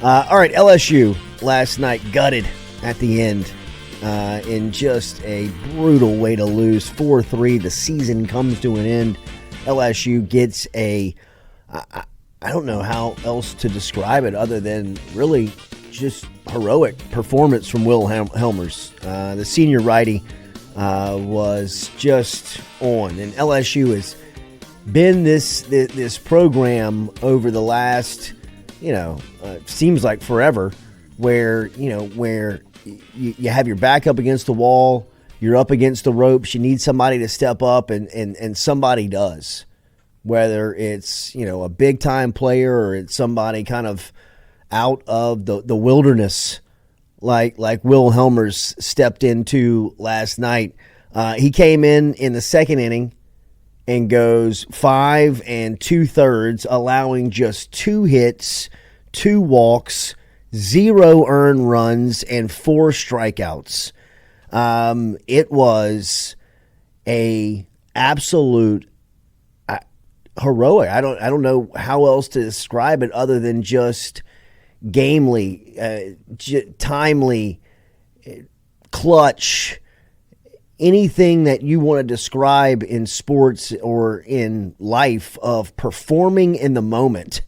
All right, LSU last night gutted at the end in just a brutal way to lose. 4-3, the season comes to an end. LSU gets I don't know how else to describe it other than really just heroic performance from Will Helmers. The senior righty was just on. And LSU has been this program over the last, seems like forever, where you have your back up against the wall, you're up against the ropes, you need somebody to step up, and somebody does. Whether it's, a big-time player or it's somebody kind of out of the wilderness like Will Helmers stepped into last night. He came in the second inning and goes 5 2/3, allowing just 2 hits, 2 walks, 0 earned runs, and 4 strikeouts. It was a absolute heroic. I don't know how else to describe it other than just gamely, timely, clutch, anything that you want to describe in sports or in life of performing in the moment.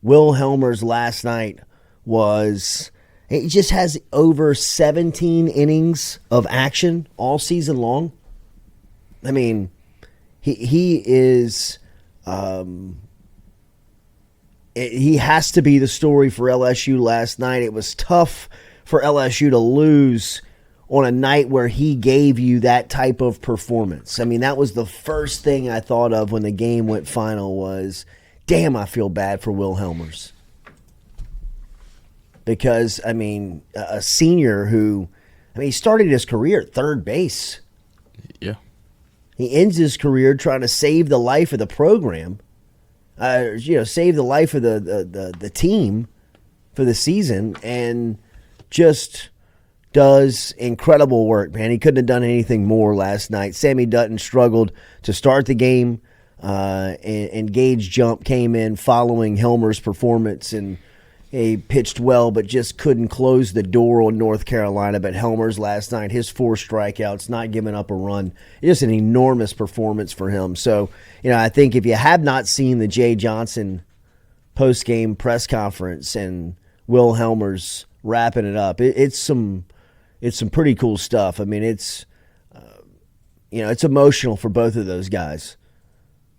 Will Helmers last night he just has over 17 innings of action all season long. I mean, he is, he has to be the story for LSU last night. It was tough for LSU to lose on a night where he gave you that type of performance. I mean, that was the first thing I thought of when the game went final was, damn, I feel bad for Will Helmers. Because, I mean, a senior who, he started his career at third base. Yeah. He ends his career trying to save the life of the program, save the life of the team for the season, and just does incredible work, man. He couldn't have done anything more last night. Sammy Dutton struggled to start the game, and Gage Jump came in following Helmer's performance, and he pitched well, but just couldn't close the door on North Carolina. But Helmers last night, his 4 strikeouts, not giving up a run, just an enormous performance for him. So, I think if you have not seen the Jay Johnson post-game press conference and Will Helmers wrapping it up, it's some pretty cool stuff. I mean, it's emotional for both of those guys.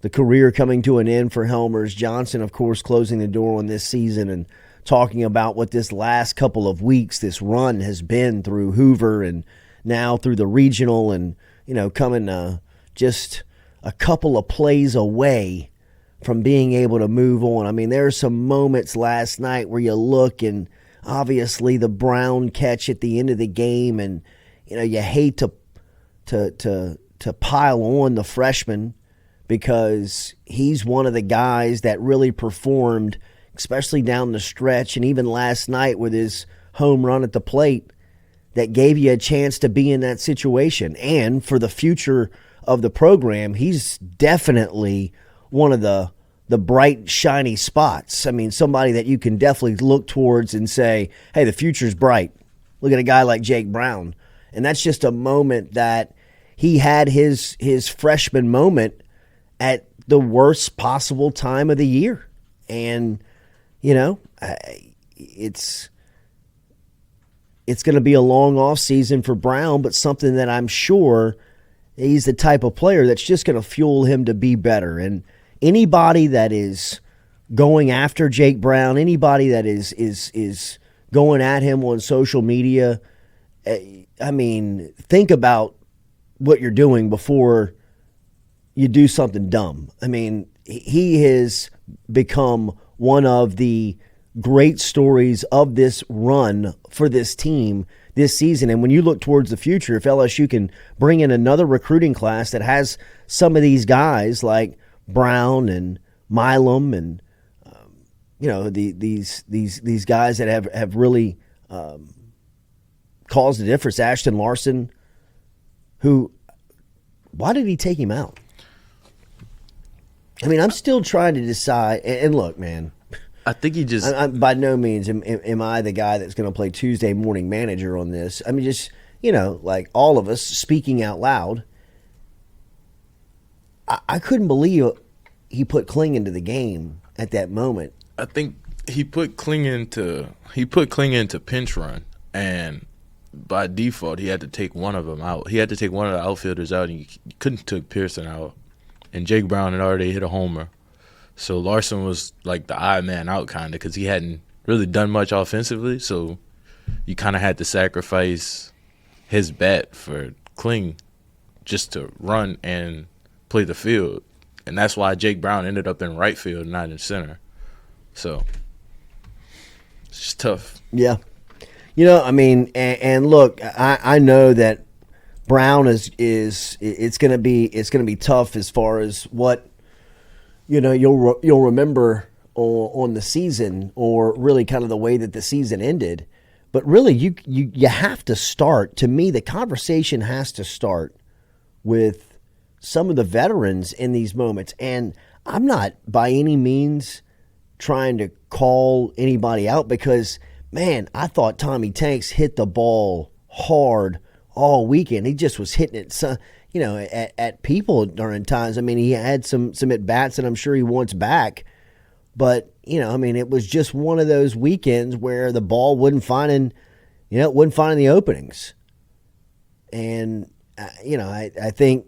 The career coming to an end for Helmers. Johnson, of course, closing the door on this season and talking about what this last couple of weeks, this run has been through Hoover and now through the regional and, coming just a couple of plays away from being able to move on. I mean, there are some moments last night where you look and obviously the Brown catch at the end of the game and, you hate to pile on the freshman because he's one of the guys that really performed, especially down the stretch, and even last night with his home run at the plate that gave you a chance to be in that situation. And for the future of the program, he's definitely one of the bright, shiny spots. I mean, somebody that you can definitely look towards and say, hey, the future's bright. Look at a guy like Jake Brown. And that's just a moment that he had his freshman moment at the worst possible time of the year. And it's going to be a long off season for Brown, but something that I'm sure he's the type of player that's just going to fuel him to be better. And anybody that is going after Jake Brown, anybody that is going at him on social media, I mean, think about what you're doing before you do something dumb. I mean, he has become one of the great stories of this run for this team this season. And when you look towards the future, if LSU can bring in another recruiting class that has some of these guys like Brown and Milam and these guys that have really caused a difference. Ashton Larson, why did he take him out? I mean, I'm still trying to decide. And look, man, I think he just by no means am I the guy that's going to play Tuesday morning manager on this. I mean, just, like all of us speaking out loud, I couldn't believe he put Kling into the game at that moment. I think he put Kling into pinch run, and by default he had to take one of them out. He had to take one of the outfielders out, and you couldn't take Pearson out. And Jake Brown had already hit a homer, so Larson was like the odd man out kind of because he hadn't really done much offensively. So you kind of had to sacrifice his bat for Kling just to run and play the field, and that's why Jake Brown ended up in right field, not in center. So it's just tough. Yeah, I mean, and look, I know that Brown is it's gonna be tough as far as what you'll remember on the season, or really kind of the way that the season ended. But really, you have to start. To me, the conversation has to start with some of the veterans in these moments. And I'm not by any means trying to call anybody out because, man, I thought Tommy Tanks hit the ball hard all weekend. He just was hitting it, at people during times. I mean, he had some at-bats that I'm sure he wants back. But, it was just one of those weekends where the ball wouldn't find the openings. And, I think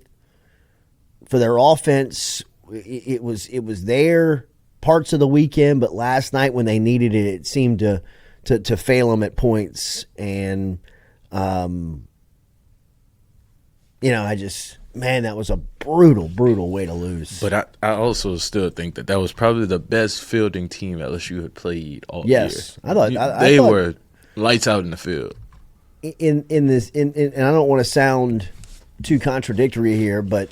for their offense, it was there parts of the weekend, but last night when they needed it, it seemed to fail them at points. And, that was a brutal way to lose. But I also still think that was probably the best fielding team LSU had played all year. Yes, I thought they were lights out in the field. And I don't want to sound too contradictory here, but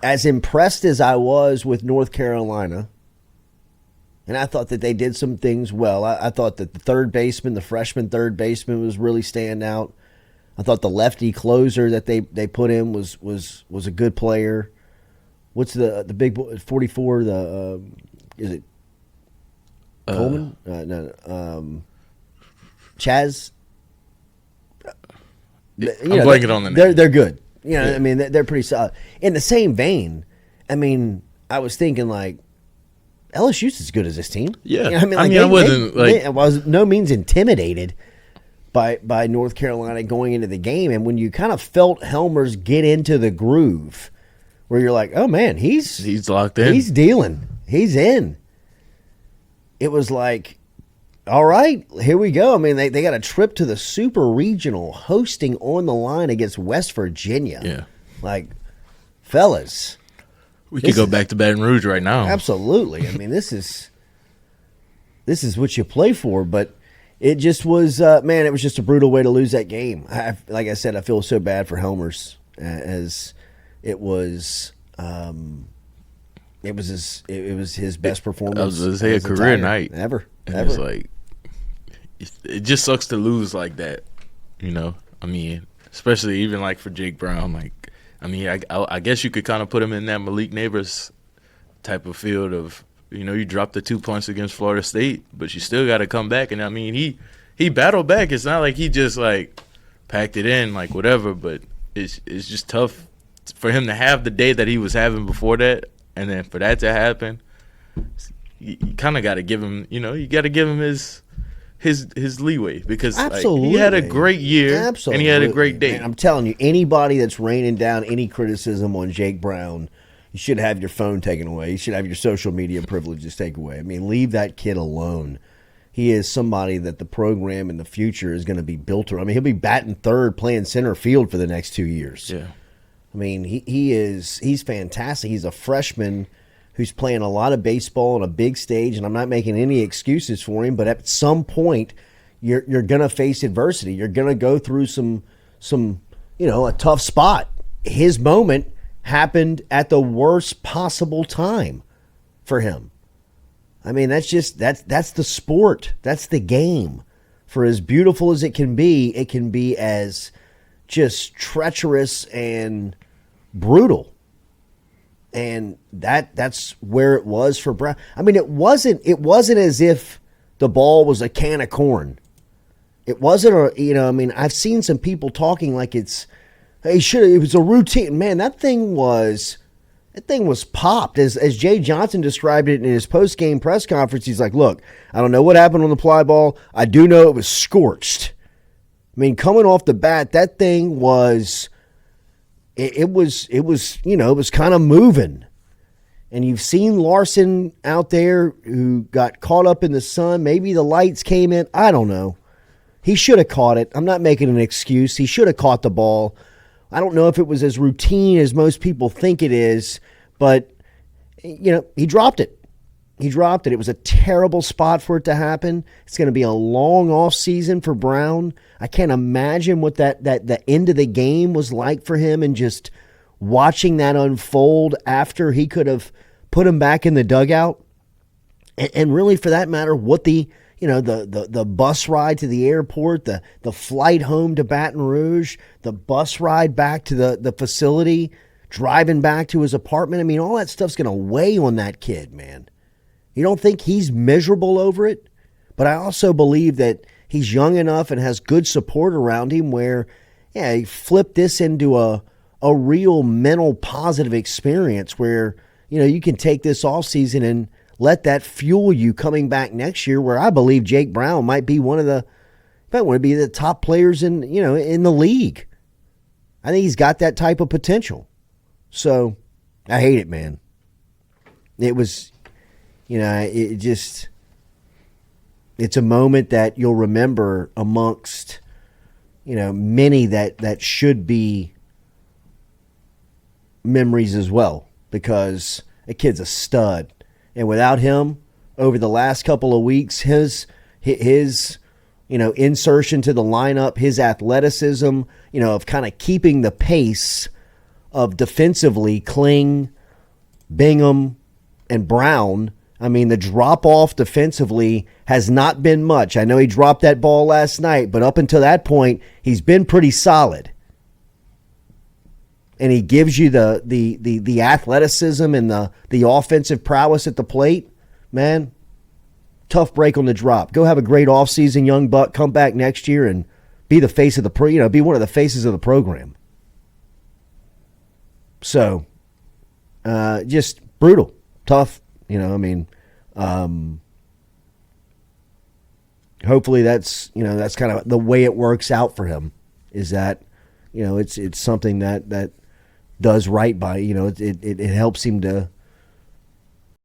as impressed as I was with North Carolina, and I thought that they did some things well. I thought that the freshman third baseman was really standing out. I thought the lefty closer that they put in was a good player. What's the big boy, 44? Is it Coleman? No. Chaz. I'm blanking on the name. They're good. I mean, they're pretty solid. In the same vein, I mean, I was thinking like LSU's as good as this team. Yeah, I was no means intimidated by North Carolina going into the game, and when you kind of felt Helmers get into the groove, where you're like, oh man, he's locked in, he's dealing, he's in. It was like, all right, here we go. I mean, they got a trip to the Super Regional hosting on the line against West Virginia. Yeah. Like, fellas. We could go back to Baton Rouge right now. Absolutely. I mean, this is what you play for, but it just was, it was just a brutal way to lose that game. Like I said, I feel so bad for Helmers as it was his best performance. I was going to say a career night. Ever. It was like, it just sucks to lose like that, I mean, especially even like for Jake Brown. Like, I mean, I guess you could kind of put him in that Malik Neighbors type of field of, you dropped the 2 points against Florida State, but you still got to come back. And I mean, he battled back. It's not like he just like packed it in, like whatever. But it's just tough for him to have the day that he was having before that, and then for that to happen. You kind of got to give him, you got to give him his leeway because like, he had a great year. Absolutely. And he had a great day. Man, I'm telling you, anybody that's raining down any criticism on Jake Brown, you should have your phone taken away. You should have your social media privileges taken away. I mean, leave that kid alone. He is somebody that the program in the future is going to be built around. I mean, he'll be batting third, playing center field for the next 2 years. Yeah. I mean, he's fantastic. He's a freshman who's playing a lot of baseball on a big stage, and I'm not making any excuses for him, but at some point you're going to face adversity. You're going to go through some a tough spot. His moment happened at the worst possible time for him. I mean, that's the sport. That's the game. For as beautiful as it can be as just treacherous and brutal. And that's where it was for Brown. I mean, it wasn't as if the ball was a can of corn. It wasn't I mean, I've seen some people talking like it was a routine. Man, that thing was popped. As Jay Johnson described it in his post-game press conference, he's like, look, I don't know what happened on the fly ball. I do know it was scorched. I mean, coming off the bat, that thing was it was kind of moving. And you've seen Larson out there who got caught up in the sun. Maybe the lights came in. I don't know. He should have caught it. I'm not making an excuse. He should have caught the ball. I don't know if it was as routine as most people think it is, but, he dropped it. He dropped it. It was a terrible spot for it to happen. It's going to be a long off season for Brown. I can't imagine what the end of the game was like for him, and just watching that unfold after he could have put him back in the dugout. And really, for that matter, what the bus ride to the airport, the flight home to Baton Rouge, the bus ride back to the facility, driving back to his apartment. I mean, all that stuff's going to weigh on that kid, man. You don't think he's miserable over it? But I also believe that he's young enough and has good support around him where, he flipped this into a real mental positive experience where, you can take this offseason and let that fuel you coming back next year, where I believe Jake Brown might be the top players in the league. I think he's got that type of potential. So I hate it, man. It was, it's a moment that you'll remember amongst, many that should be memories as well, because a kid's a stud. And without him, over the last couple of weeks, his insertion to the lineup, his athleticism, of kind of keeping the pace of defensively Kling, Bingham, and Brown. I mean, the drop-off defensively has not been much. I know he dropped that ball last night, but up until that point, he's been pretty solid. And he gives you the athleticism and the offensive prowess at the plate, man, tough break on the drop. Go have a great offseason, young buck. Come back next year and be the face of be one of the faces of the program. So, just brutal, tough. Hopefully that's kind of the way it works out for him. Is that, it's something that does right by, it helps him to